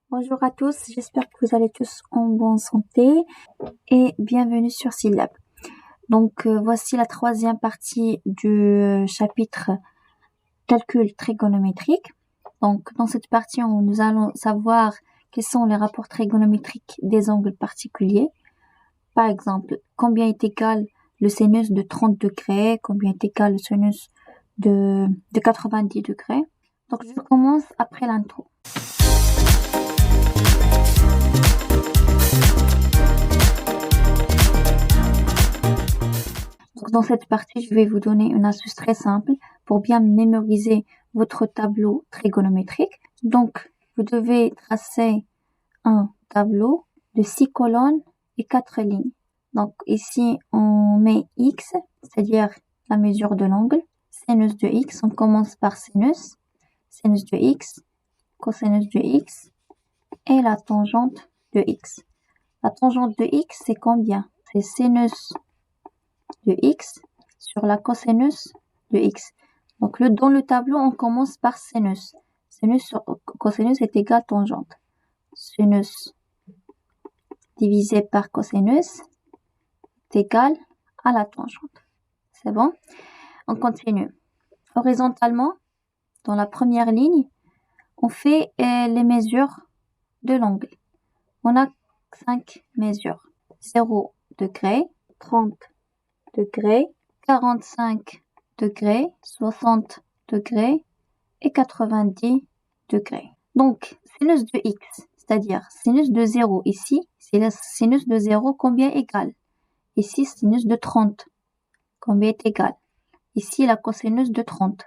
Bonjour à tous, j'espère que vous allez tous en bonne santé et bienvenue sur Syllab. Donc voici la troisième partie du chapitre calcul trigonométrique. Donc dans cette partie, nous allons savoir quels sont les rapports trigonométriques des angles particuliers. Par exemple, combien est égal le sinus de 30 degrés, combien est égal le sinus de 90 degrés. Donc je commence après l'intro. Donc, dans cette partie, je vais vous donner une astuce très simple pour bien mémoriser votre tableau trigonométrique. Donc, vous devez tracer un tableau de 6 colonnes et 4 lignes. Donc, ici, on met x, c'est-à-dire la mesure de l'angle. Sinus de x, on commence par sinus. Sinus de x, cosinus de x et la tangente de x. La tangente de x, c'est combien? C'est sinus de x sur la cosinus de x. Donc, dans le tableau, on commence par sinus. Sinus sur cosinus est égal à tangente. Sinus divisé par cosinus est égal à la tangente. C'est bon? On continue. Horizontalement, dans la première ligne, on fait les mesures de l'angle. On a 5 mesures. 0 degré, 30 degrés, 45 degrés, 60 degrés et 90 degrés. Donc, sinus de x, c'est-à-dire sinus de 0 ici, c'est le sinus de 0 combien égal. Ici, sinus de 30, combien est égal. Ici, la cosinus de 30.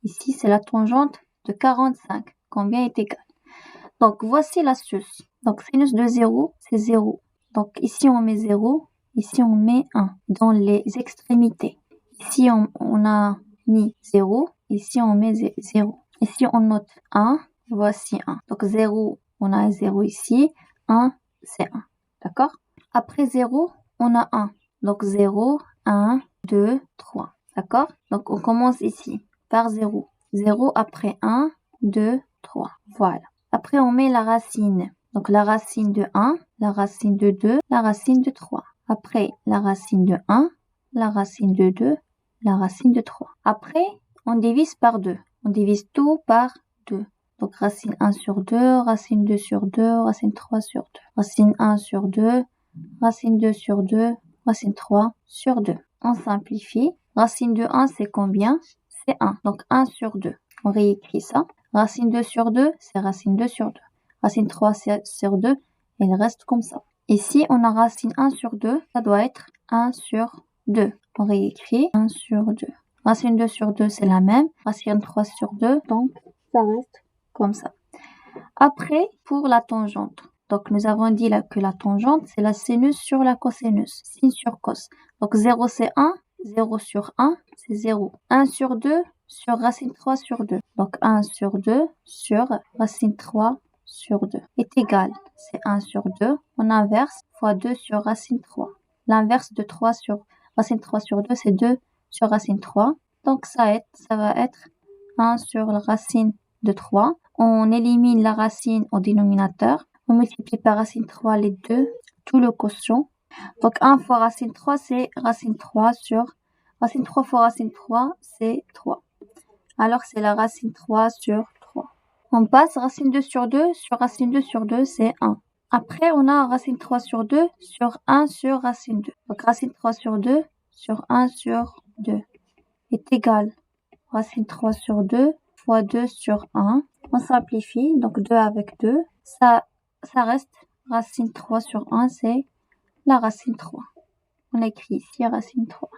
Ici, c'est la tangente de 45, combien est égal. Donc, voici l'astuce. Donc, sinus de 0, c'est 0. Donc, ici, on met 0. Ici, on met 1 dans les extrémités. Ici, on a mis 0. Ici, on met 0. Ici, on note 1. Voici 1. Donc, 0, on a 0 ici. 1, c'est 1. D'accord? Après 0, on a 1. Donc, 0, 1, 2, 3. D'accord? Donc, on commence ici par 0. 0 après 1, 2, 3. Voilà. Après, on met la racine. Donc, la racine de 1, la racine de 2, la racine de 3. Après, la racine de 1, la racine de 2, la racine de 3. Après, on divise par 2. On divise tout par 2. Donc, racine 1 sur 2, racine 2 sur 2, racine 3 sur 2. Racine 1 sur 2, racine 2 sur 2, racine 3 sur 2. On simplifie. Racine de 1, c'est combien? C'est 1. Donc, 1 sur 2. On réécrit ça. Racine 2 sur 2, c'est racine 2 sur 2. Racine 3 sur 2, elle reste comme ça. Ici, on a racine 1 sur 2, ça doit être 1 sur 2. On réécrit 1 sur 2. Racine 2 sur 2, c'est la même. Racine 3 sur 2, donc ça reste comme ça. Après, pour la tangente. Donc, nous avons dit là que la tangente, c'est la sinus sur la cosinus. Sin sur cos. Donc, 0, c'est 1. 0 sur 1, c'est 0. 1 sur 2 sur racine 3 sur 2. Donc, 1 sur 2 sur racine 3 sur 2 est égal. C'est 1 sur 2. On inverse fois 2 sur racine 3. L'inverse de 3 sur racine 3 sur 2, c'est 2 sur racine 3. Donc, ça va être 1 sur la racine de 3. On élimine la racine au dénominateur. On multiplie par racine 3 les deux, tout le quotient. Donc, 1 fois racine 3, c'est racine 3 sur racine 3 fois racine 3, c'est 3. Alors, c'est la racine 3 sur 3. On passe racine 2 sur 2 sur racine 2 sur 2, c'est 1. Après, on a racine 3 sur 2 sur 1 sur racine 2. Donc, racine 3 sur 2 sur 1 sur 2 est égal. Racine 3 sur 2 fois 2 sur 1. On simplifie, donc 2 avec 2. Ça reste racine 3 sur 1, c'est la racine 3. On écrit ici racine 3.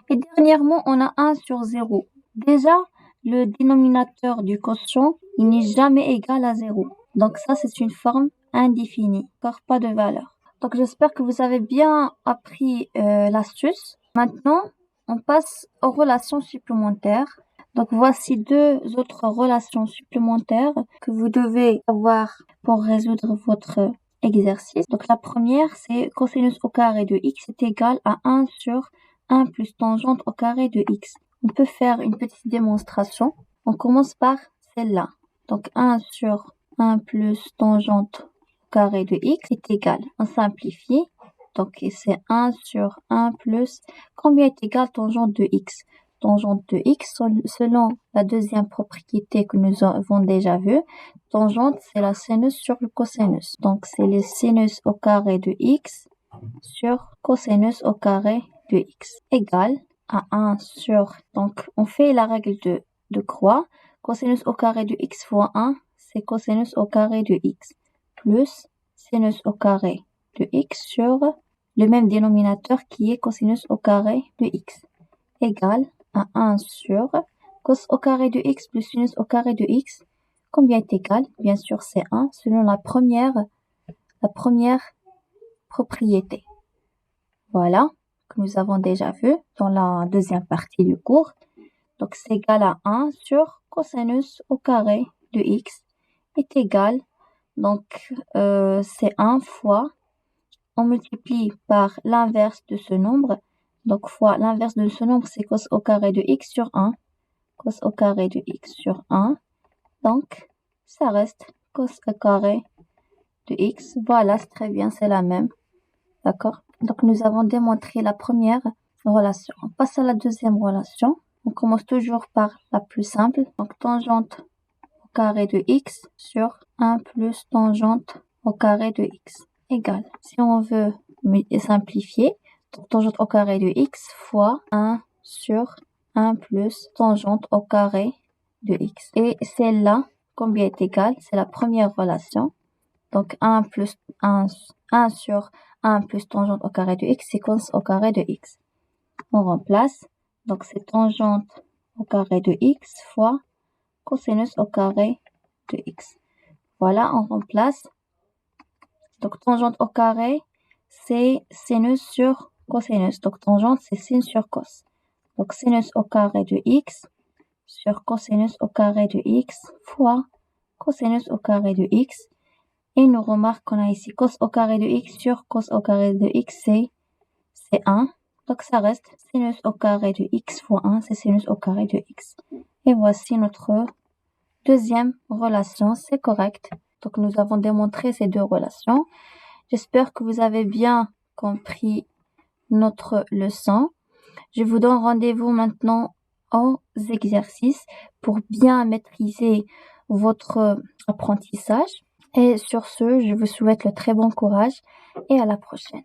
Et dernièrement, on a 1 sur 0. Déjà, le dénominateur du quotient, il n'est jamais égal à 0. Donc ça, c'est une forme indéfinie, encore pas de valeur. Donc j'espère que vous avez bien appris l'astuce. Maintenant, on passe aux relations supplémentaires. Donc voici deux autres relations supplémentaires que vous devez avoir pour résoudre votre exercice. Donc la première, c'est cosinus au carré de x est égal à 1 sur 1 plus tangente au carré de x. On peut faire une petite démonstration. On commence par celle-là. Donc 1 sur 1 plus tangente au carré de x est égal, on simplifie, donc c'est 1 sur 1 plus, combien est égal tangente de x? Tangente de x, selon la deuxième propriété que nous avons déjà vue, tangente c'est la sinus sur le cosinus. Donc c'est le sinus au carré de x sur cosinus au carré de x égale à 1 sur, donc on fait la règle de croix, cosinus au carré de x fois 1, c'est cosinus au carré de x, plus sinus au carré de x sur le même dénominateur qui est cosinus au carré de x, égale à 1 sur cos au carré de x plus sinus au carré de x, combien est égal? Bien sûr c'est 1, selon la première propriété. Voilà, que nous avons déjà vu dans la deuxième partie du cours. Donc, c'est égal à 1 sur cosinus au carré de x est égal, donc c'est 1 fois, on multiplie par l'inverse de ce nombre, donc fois l'inverse de ce nombre, c'est cos au carré de x sur 1, cos au carré de x sur 1, donc ça reste cos au carré de x, voilà, c'est très bien, c'est la même, d'accord? Donc, nous avons démontré la première relation. On passe à la deuxième relation. On commence toujours par la plus simple. Donc, tangente au carré de x sur 1 plus tangente au carré de x égale. Si on veut simplifier, tangente au carré de x fois 1 sur 1 plus tangente au carré de x. Et celle-là, combien est égal? C'est la première relation. Donc, 1 plus 1 sur 1 plus tangente au carré de x, c'est cos au carré de x. On remplace. Donc, c'est tangente au carré de x fois cosinus au carré de x. Voilà, on remplace. Donc, tangente au carré, c'est sinus sur cosinus. Donc, tangente, c'est sin sur cos. Donc, sinus au carré de x sur cosinus au carré de x fois cosinus au carré de x. Et nous remarque qu'on a ici cos au carré de x sur cos au carré de x, c'est 1. Donc, ça reste sinus au carré de x fois 1, c'est sinus au carré de x. Et voici notre deuxième relation, c'est correct. Donc, nous avons démontré ces deux relations. J'espère que vous avez bien compris notre leçon. Je vous donne rendez-vous maintenant aux exercices pour bien maîtriser votre apprentissage. Et sur ce, je vous souhaite le très bon courage et à la prochaine.